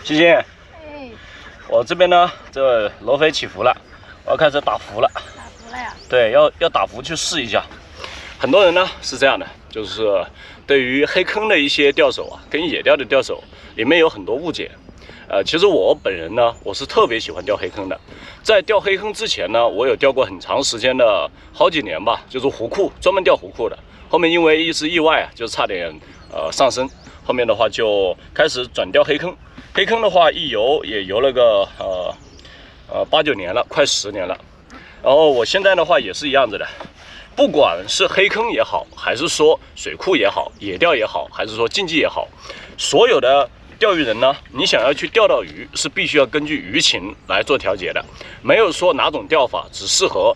欣欣，哎，我这边呢，这罗非起伏了，我要开始打浮了。打服了呀？对，要打浮去试一下。很多人呢是这样的，就是对于黑坑的一些钓手啊，跟野钓的钓手里面有很多误解。其实我本人呢，我是特别喜欢钓黑坑的。在钓黑坑之前呢，我有钓过很长时间的，好几年吧，就是湖库，专门钓湖库的。后面因为一次意外啊，就差点上身。后面的话就开始转钓黑坑。黑坑的话，一游也游了个8、9年了，快10年了。然后我现在的话也是一样子的。不管是黑坑也好，还是说水库也好，野钓也好，还是说竞技也好，所有的钓鱼人呢，你想要去钓到鱼，是必须要根据鱼情来做调节的，没有说哪种钓法只适合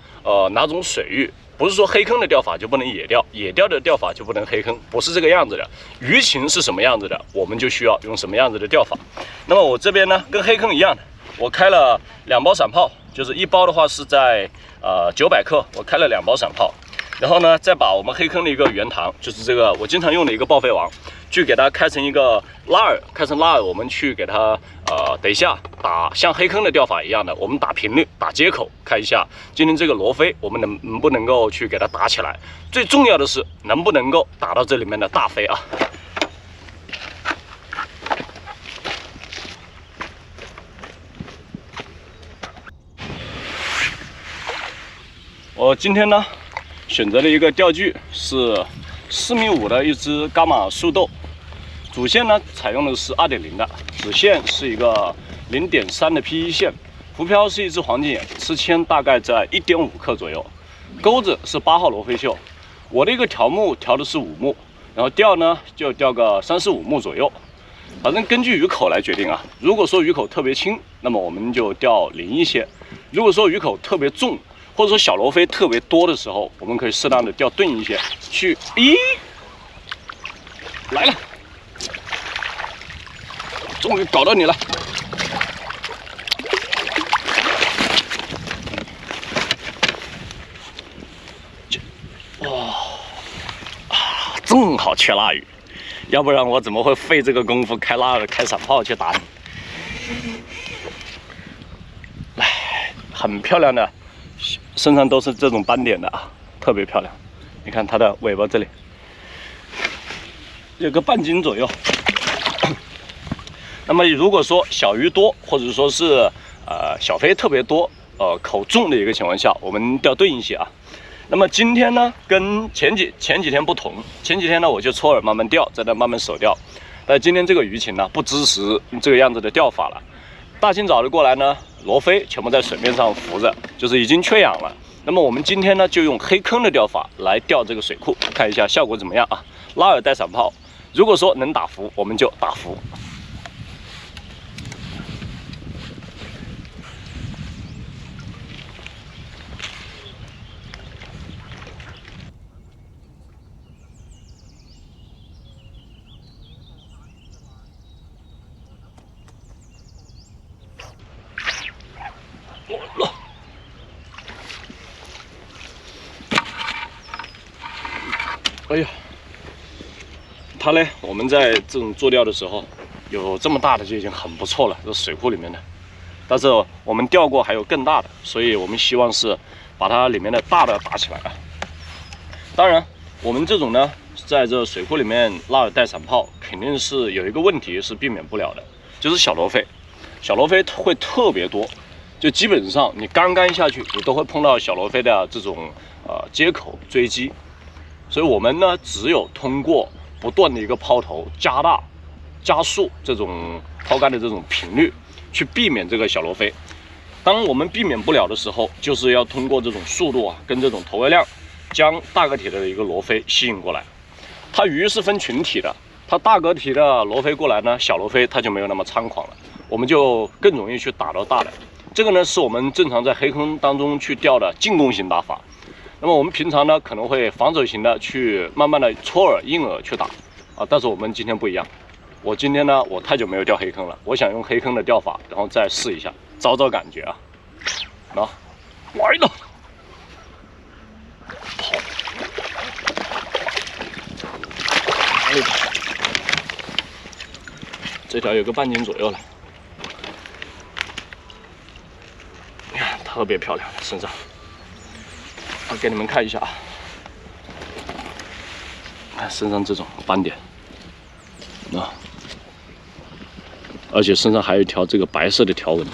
哪种水域，不是说黑坑的钓法就不能野钓，野钓的钓法就不能黑坑，不是这个样子的。鱼情是什么样子的，我们就需要用什么样子的钓法。那么我这边呢，跟黑坑一样的，我开了2包散炮，就是一包的话是在900克，我开了2包散炮。然后呢，再把我们黑坑的一个原膛，就是这个我经常用的一个报废网，去给它开成一个拉饵，我们去给它等一下打像黑坑的钓法一样的，我们打频率、打接口，看一下今天这个罗非我们能不能够去给它打起来。最重要的是能不能够打到这里面的大飞啊！我今天呢，选择的一个钓具是4.5米的一只伽马树豆，主线呢采用的是2.0的，子线是一个0.3的 P1线，浮漂是一只黄金眼，吃铅大概在1.5克左右，钩子是8号罗非绣。我的一个条目调的是5目，然后钓呢就钓个35目左右，反正根据鱼口来决定啊。如果说鱼口特别轻，那么我们就钓零一些；如果说鱼口特别重，或者说小罗非特别多的时候，我们可以适当的钓钝一些，去来了，终于搞到你了！哇正好缺腊鱼，要不然我怎么会费这个功夫开腊饵、开散炮去打你？来，很漂亮的。身上都是这种斑点的啊，特别漂亮。你看它的尾巴这里有个半斤左右。那么如果说小鱼多，或者说是小飞特别多，口重的一个情况下，我们钓钝一些啊。那么今天呢，跟前几天不同，前几天呢我就搓饵慢慢钓，在那慢慢手钓。但今天这个鱼情呢，不支持这个样子的钓法了。大清早的过来呢，罗非全部在水面上浮着，就是已经缺氧了。那么我们今天呢，就用黑坑的钓法来钓这个水库，看一下效果怎么样啊？拉饵带散炮，如果说能打浮，我们就打浮。哎呀，它呢，我们在这种做钓的时候，有这么大的就已经很不错了，这水库里面的。但是我们钓过还有更大的，所以我们希望是把它里面的大的打起来啊。当然，我们这种呢，在这水库里面拉饵带散炮，肯定是有一个问题是避免不了的，就是小罗非。小罗非会特别多，就基本上你刚下去，你都会碰到小罗非的这种接口追击。所以我们呢，只有通过不断的一个抛投，加大、加速这种抛竿的这种频率，去避免这个小罗非。当我们避免不了的时候，就是要通过这种速度啊，跟这种投喂量，将大个体的一个罗非吸引过来。它鱼是分群体的，它大个体的罗非过来呢，小罗非它就没有那么猖狂了，我们就更容易去打到大的。这个呢，是我们正常在黑坑当中去钓的进攻型打法。那么我们平常呢，可能会防守型的去慢慢的搓饵、硬饵去打啊，但是我们今天不一样。我今天呢，我太久没有钓黑坑了，我想用黑坑的钓法，然后再试一下，找感觉啊。来了，跑，这条有个半斤左右了。特别漂亮，身上。我给你们看一下啊，看身上这种斑点，啊，而且身上还有一条这个白色的条纹，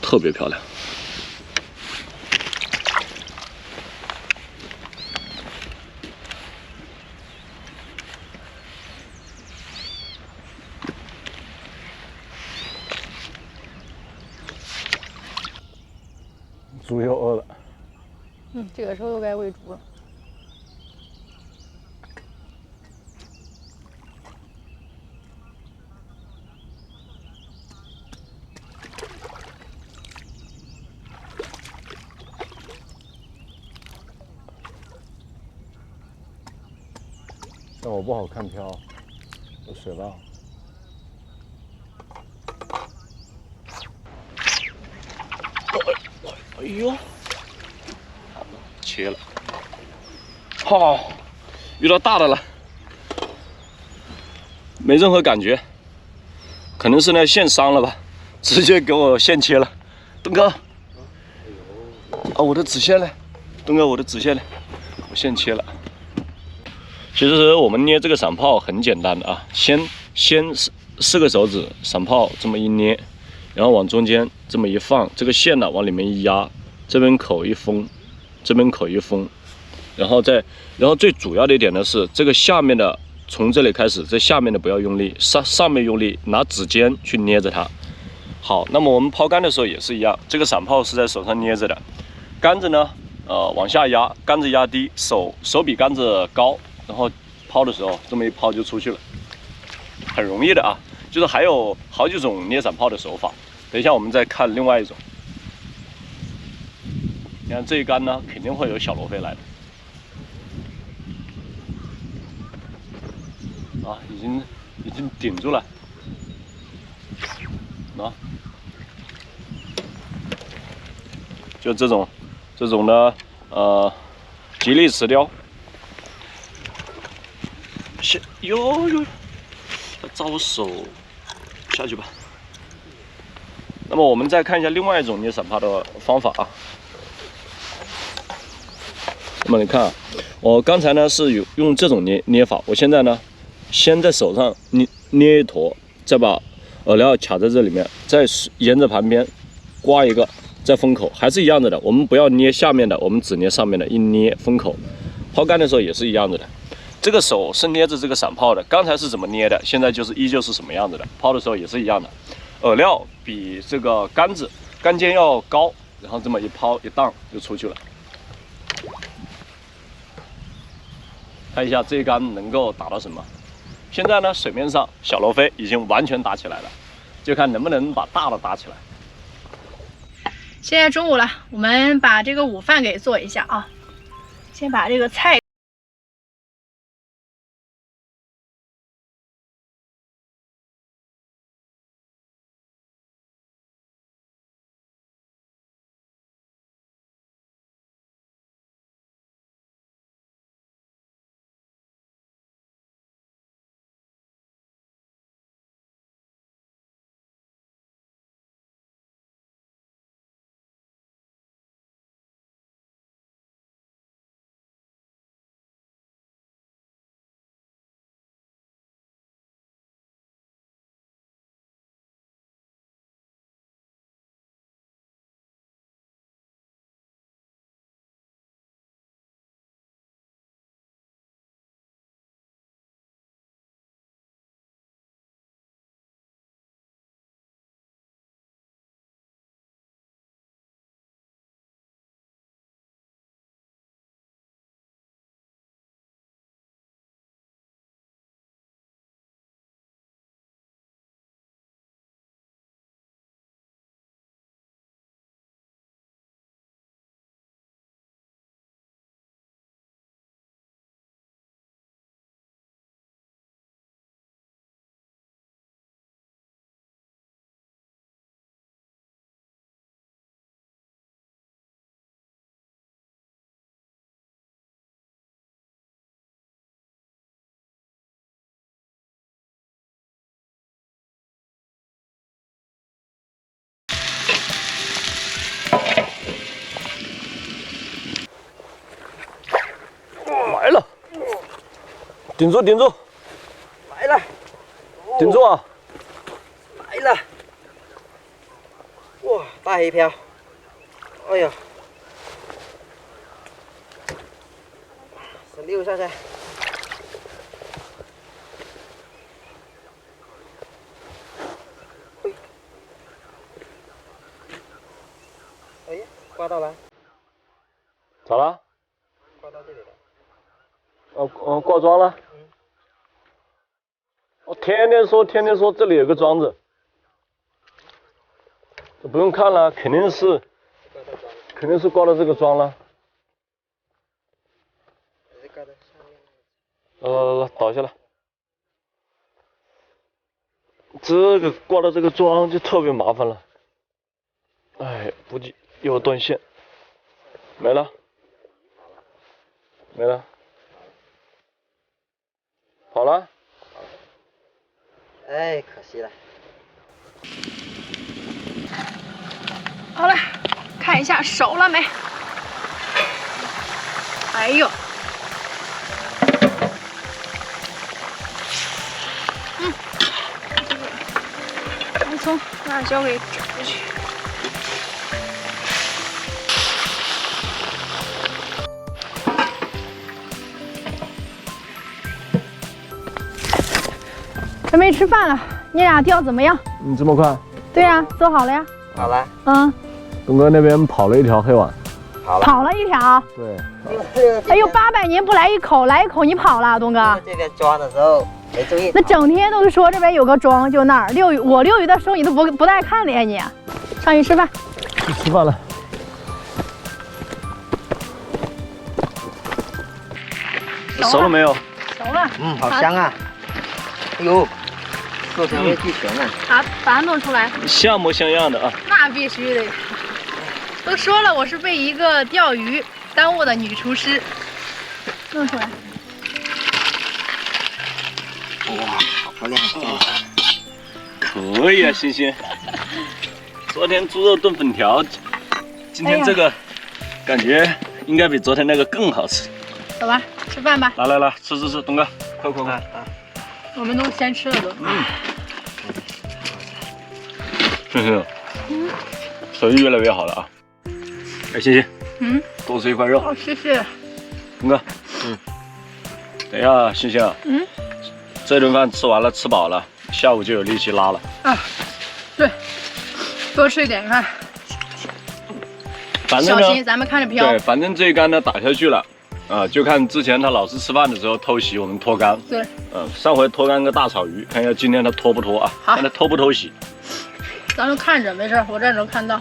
特别漂亮。猪又饿了。这个时候又该喂猪了。但我不好看漂，有水浪。哎呦，切了，好，遇到大的了，没任何感觉，可能是那线伤了吧，直接给我线切了。东哥，啊，我的子线呢？东哥，我的子线呢？我线切了。其实我们捏这个散炮很简单的啊，先四个手指散炮这么一捏，然后往中间这么一放，这个线呢往里面一压，这边口一封，这边口一封，然后最主要的一点呢是这个下面的从这里开始，这下面的不要用力，上面用力，拿指尖去捏着它。好，那么我们抛竿的时候也是一样，这个散炮是在手上捏着的，杆子呢往下压，杆子压低，手比杆子高。然后抛的时候，这么一抛就出去了，很容易的啊。就是还有好几种捏散炮的手法，等一下我们再看另外一种。你看这一杆呢，肯定会有小罗非来的，啊，已经顶住了，啊，就这种呢，吉利石雕。哟，它扎我手，下去吧。那么我们再看一下另外一种捏散炮的方法啊。那么你看啊，我刚才呢是用这种捏法，我现在呢，先在手上捏一坨，再把饵料卡在这里面，再沿着旁边刮一个，再封口，还是一样的。我们不要捏下面的，我们只捏上面的，一捏封口。抛竿的时候也是一样的。这个手是捏着这个散炮的，刚才是怎么捏的，现在依旧是什么样子的。抛的时候也是一样的，饵料比这个杆尖要高，然后这么一抛一荡就出去了。看一下这一杆能够打到什么。现在呢，水面上小罗非已经完全打起来了，就看能不能把大的打起来。现在中午了，我们把这个午饭给做一下啊。先把这个菜。顶住，顶住，来了，顶住啊！来了！哇，大黑漂！哎呀，16下噻。哎呀，挂到了。咋了？挂到这里了。挂桩了。我天天说这里有个桩子，这不用看了，肯定是挂到这个桩了。倒下来。这个挂到这个桩就特别麻烦了。哎，估计又要断线，没了，跑了。哎，可惜了。好了，看一下熟了没？哎呦，来从辣椒给转过去。准备吃饭了，你俩钓怎么样？你这么快？对呀，做好了呀。好了。嗯。东哥那边跑了一条黑碗。跑了一条。对。哎呦，800年不来一口，来一口你跑了，东哥。这边装的时候没注意。那整天都是说这边有个庄，就那儿遛鱼。我遛鱼的时候你都不带看的呀你。上去吃饭。去吃饭了。熟了没有？熟了。好香啊！哎呦，做成味巨甜啊！把它弄出来。像模像样的啊。那必须的。都说了，我是被一个钓鱼耽误的女厨师。弄出来。哇，好漂亮！可以啊，星星。昨天猪肉炖粉条，今天这个感觉应该比昨天那个更好吃。走吧，吃饭吧。来，吃，东哥，快！我们都先吃了都。星星，手艺越来越好了啊！哎，星星，多吃一块肉。好，谢谢。东哥，等一下，星星，这顿饭吃完了，吃饱了，下午就有力气拉了。啊，对，多吃一点饭。反正呢，小心，咱们看着漂。对，反正这一竿呢打下去了。就看之前他老是吃饭的时候偷袭我们脱竿。对。上回脱竿个大草鱼，看一下今天他脱不脱啊？好。看他偷不偷袭。咱就看着，没事，我这能看到。